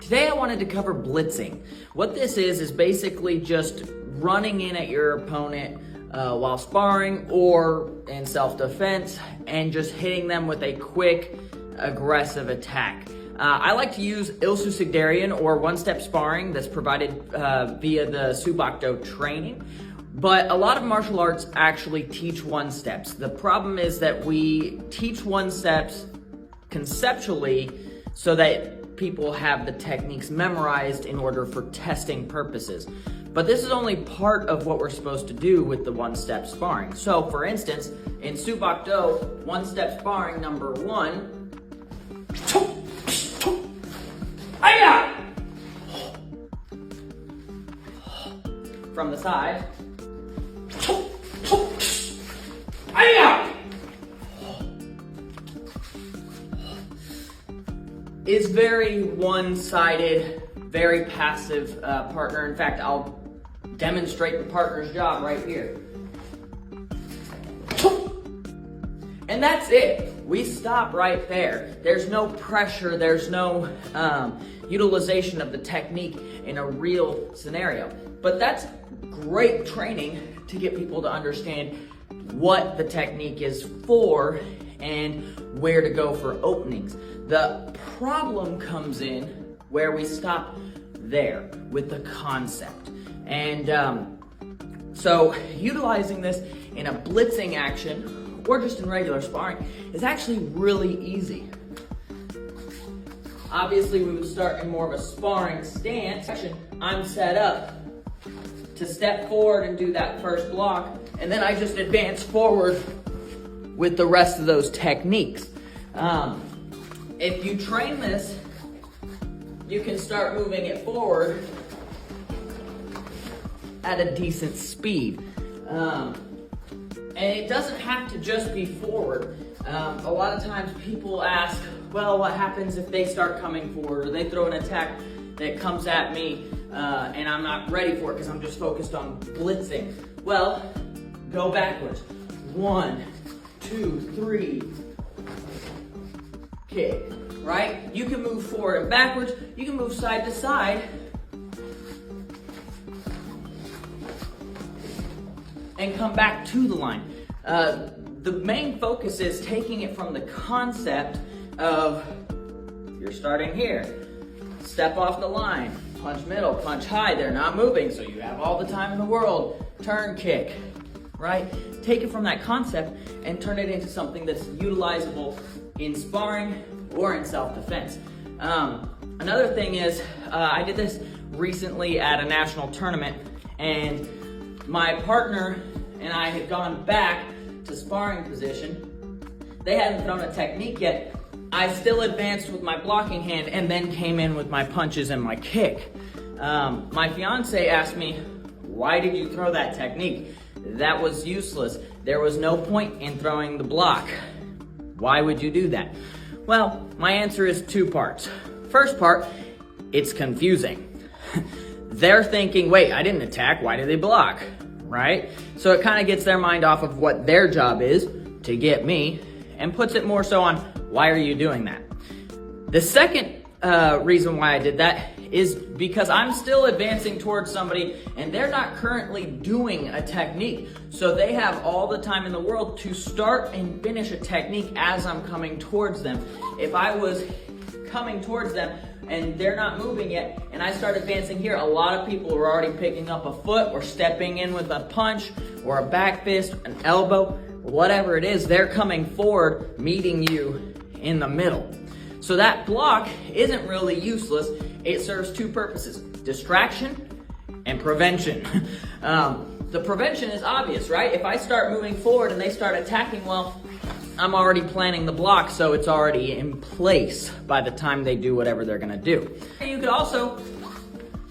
Today I wanted to cover blitzing. What this is basically just running in at your opponent while sparring or in self-defense and just hitting them with a quick, aggressive attack. I like to use Ilsu Sigdarian or one-step sparring that's provided via the Bahk training. But a lot of martial arts actually teach one-steps. The problem is that we teach one-steps conceptually so that people have the techniques memorized in order for testing purposes. But this is only part of what we're supposed to do with the one-step sparring. So for instance, in Bahk one-step sparring number 1, from the side, is very one-sided, very passive partner. In fact, I'll demonstrate the partner's job right here. And that's it. We stop right there. There's no pressure, there's no utilization of the technique in a real scenario. But that's great training to get people to understand what the technique is for and where to go for openings. The problem comes in where we stop there with the concept. And so utilizing this in a blitzing action or just in regular sparring is actually really easy. Obviously, we would start in more of a sparring stance. I'm set up to step forward and do that first block, and then I just advance forward with the rest of those techniques. If you train this, you can start moving it forward at a decent speed. And it doesn't have to just be forward. A lot of times people ask, well, what happens if they start coming forward or they throw an attack that comes at me and I'm not ready for it because I'm just focused on blitzing? Well, go backwards. 1, 2, 3, kick, right? You can move forward and backwards. You can move side to side and come back to the line. The main focus is taking it from the concept of you're starting here, step off the line, punch middle, punch high, they're not moving, so you have all the time in the world, turn kick, right? Take it from that concept and turn it into something that's utilizable in sparring or in self-defense. Another thing is, I did this recently at a national tournament, and my partner and I had gone back to sparring position. They hadn't thrown a technique yet. I still advanced with my blocking hand and then came in with my punches and my kick. My fiance asked me, why did you throw that technique? That was useless. There was no point in throwing the block. Why would you do that? Well, my answer is 2 parts. First part, it's confusing. They're thinking, wait, I didn't attack, why did they block? Right? So it kind of gets their mind off of what their job is to get me and puts it more so on, why are you doing that? The second reason why I did that is because I'm still advancing towards somebody and they're not currently doing a technique. So they have all the time in the world to start and finish a technique as I'm coming towards them. If I was coming towards them and they're not moving yet and I start advancing here, a lot of people are already picking up a foot or stepping in with a punch or a back fist, an elbow, whatever it is, they're coming forward, meeting you in the middle. So that block isn't really useless. It serves 2 purposes, distraction and prevention. The prevention is obvious, right? If I start moving forward and they start attacking, well, I'm already planning the block, so it's already in place by the time they do whatever they're gonna do. You could also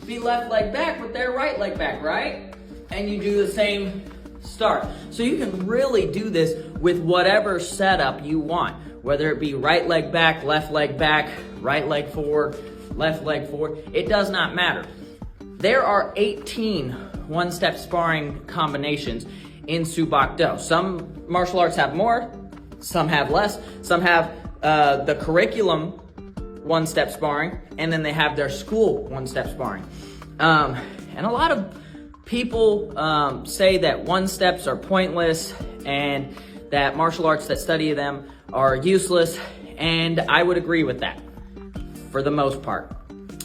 be left leg back with their right leg back, right? And you do the same start. So you can really do this with whatever setup you want, whether it be right leg back, right leg forward, left leg forward. It does not matter. There are 18 one-step sparring combinations in Bahk. Some martial arts have more, some have less, some have the curriculum one-step sparring, and then they have their school one-step sparring. And a lot of people say that one-steps are pointless and that martial arts that study them are useless, and I would agree with that for the most part.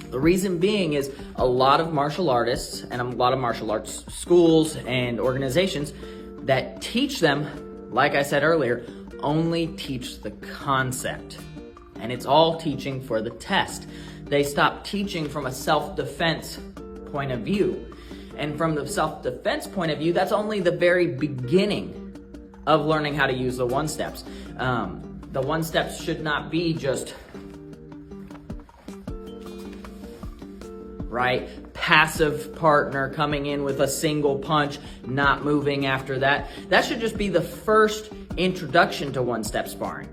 The reason being is a lot of martial artists and a lot of martial arts schools and organizations that teach them, like I said earlier, only teach the concept. And it's all teaching for the test. They stop teaching from a self-defense point of view. And from the self-defense point of view, that's only the very beginning of learning how to use the one-steps. The one-steps should not be just, right, passive partner coming in with a single punch, not moving after that. That should just be the first introduction to one-step sparring.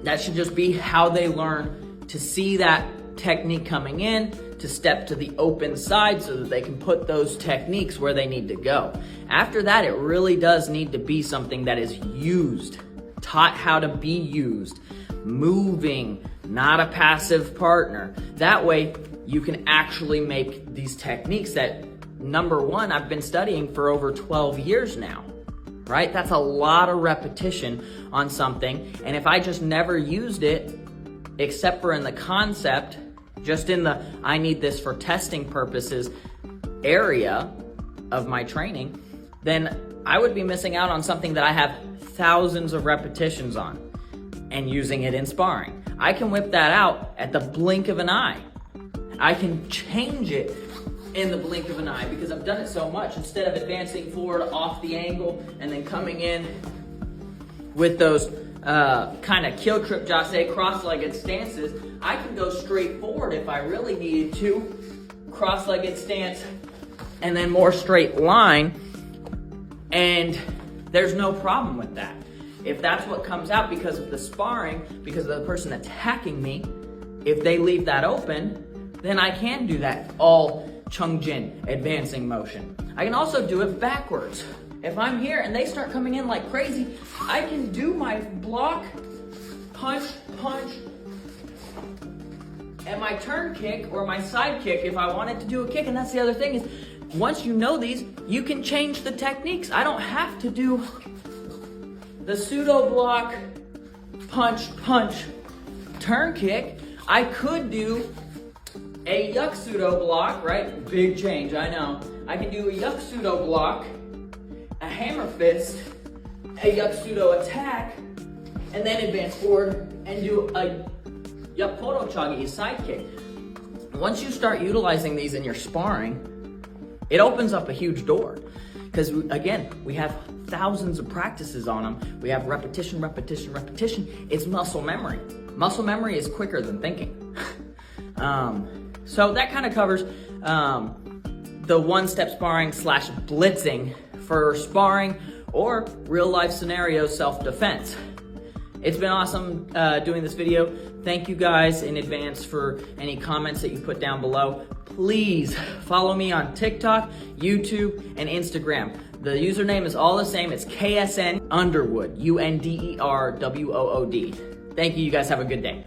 That should just be how they learn to see that technique coming in, to step to the open side so that they can put those techniques where they need to go. After that, it really does need to be something that is used, taught how to be used, moving, not a passive partner. That way, you can actually make these techniques that, number one, I've been studying for over 12 years now. Right? That's a lot of repetition on something. And if I just never used it, except for in the concept, just in the I need this for testing purposes area of my training, then I would be missing out on something that I have thousands of repetitions on and using it in sparring. I can whip that out at the blink of an eye. I can change it in the blink of an eye because I've done it so much. Instead of advancing forward off the angle and then coming in with those kind of kill trip jase cross-legged stances, I can go straight forward if I really needed to, cross-legged stance and then more straight line, and there's no problem with that. If that's what comes out because of the sparring, because of the person attacking me, if they leave that open, then I can do that all Chung Jin advancing motion. I can also do it backwards. If I'm here and they start coming in like crazy, I can do my block, punch, punch, and my turn kick or my side kick if I wanted to do a kick. And that's the other thing is, once you know these, you can change the techniques. I don't have to do the pseudo block, punch, punch, turn kick. I could do a yuck pseudo block, right? Big change, I know. I can do a yuck pseudo block, a hammer fist, a yuck pseudo attack, and then advance forward and do a yuck poto chagi, side kick. Once you start utilizing these in your sparring, it opens up a huge door. Because again, we have thousands of practices on them. We have repetition, repetition, repetition. It's muscle memory. Muscle memory is quicker than thinking. So that kind of covers the one-step sparring / blitzing for sparring or real-life scenario self-defense. It's been awesome doing this video. Thank you guys in advance for any comments that you put down below. Please follow me on TikTok, YouTube, and Instagram. The username is all the same. It's KSN Underwood, UNDERWOOD. Thank you. You guys have a good day.